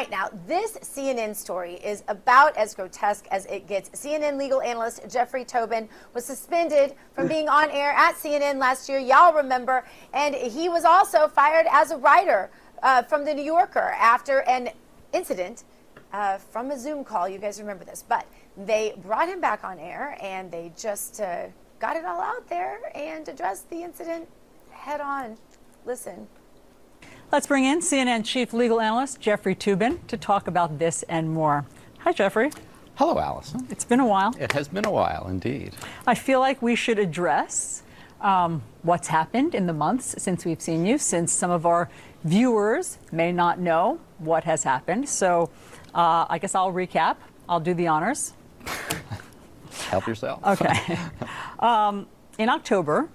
right, now, this CNN story is about as grotesque as it gets. CNN legal analyst Jeffrey Toobin was suspended from being on air at CNN last year, y'all remember, and he was also fired as a writer from The New Yorker after an incident from a Zoom call. You guys remember this, but they brought him back on air, and they just got it all out there and addressed the incident head on. Listen. Let's bring in CNN chief legal analyst Jeffrey Toobin to talk about this and more. Hi, Jeffrey. Hello, Allison. It's been a while. It has been a while, indeed. I feel like we should address what's happened in the months since we've seen you, since some of our viewers may not know what has happened. So I guess I'll recap. I'll do the honors. Help yourself. Okay. In October,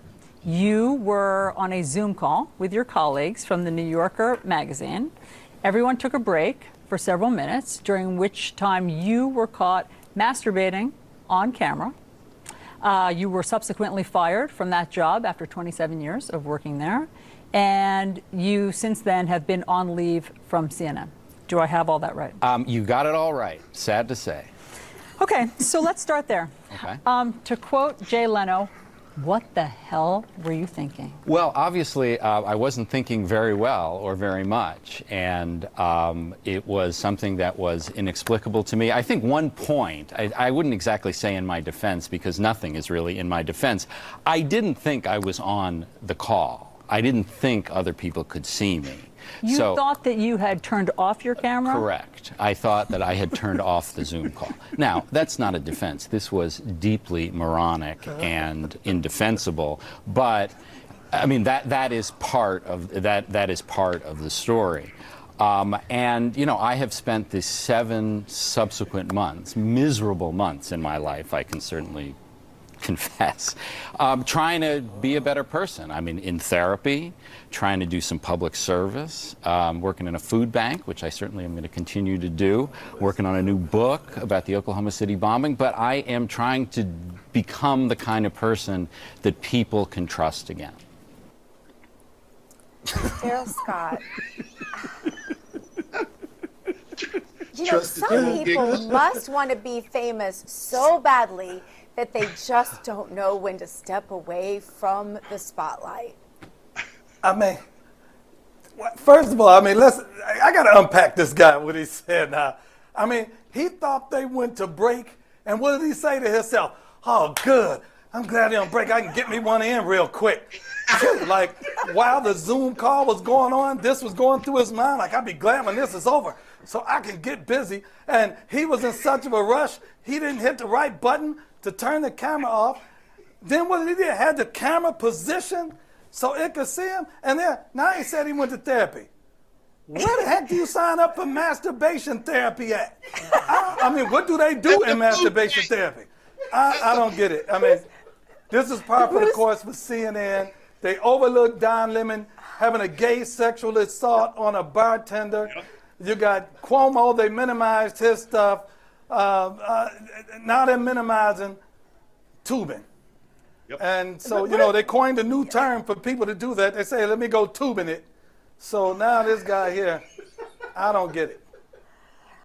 you were on a Zoom call with your colleagues from the New Yorker magazine. Everyone took a break for several minutes, during which time you were caught masturbating on camera. You were subsequently fired from that job after 27 years of working there. And you, since then, have been on leave from CNN. Do I have all that right? You got it all right, sad to say. Okay, so let's start there. Okay. To quote Jay Leno, what the hell were you thinking? Well, obviously, I wasn't thinking very well or very much, and it was something that was inexplicable to me. I think one point, I wouldn't exactly say in my defense, because nothing is really in my defense. I didn't think I was on the call. I didn't think other people could see me. You thought that you had turned off your camera? Correct. I thought that I had turned off the Zoom call. Now, that's not a defense. This was deeply moronic and indefensible. But I mean, that is part of that is part of the story. And you know, I have spent the 7 subsequent months, miserable months in my life, I can certainly confess, trying to be a better person. I mean, in therapy, trying to do some public service, working in a food bank, which I certainly am going to continue to do, working on a new book about the Oklahoma City bombing, but I am trying to become the kind of person that people can trust again. Darrell Scott. You know, some people must want to be famous so badly that they just don't know when to step away from the spotlight. I mean, first of all, I mean, I got to unpack this guy, what he said now. I mean, he thought they went to break, and what did he say to himself? Oh, good. I'm glad they're on break. I can get me one in real quick. Like, while the Zoom call was going on, this was going through his mind. Like, I'll be glad when this is over so I can get busy. And he was in such of a rush, he didn't hit the right button to turn the camera off. Then what did he do? Had the camera positioned so it could see him. And then now he said he went to therapy. Where the heck do you sign up for masturbation therapy at? I mean, what do they do in masturbation therapy? I don't get it. I mean, this is par for the course for CNN. They overlooked Don Lemon having a gay sexual assault on a bartender. You got Cuomo, they minimized his stuff. Now they're minimizing Toobin. Yep. And so, you know, they coined a new term for people to do that. They say, let me go Toobin it. So now this guy here, I don't get it.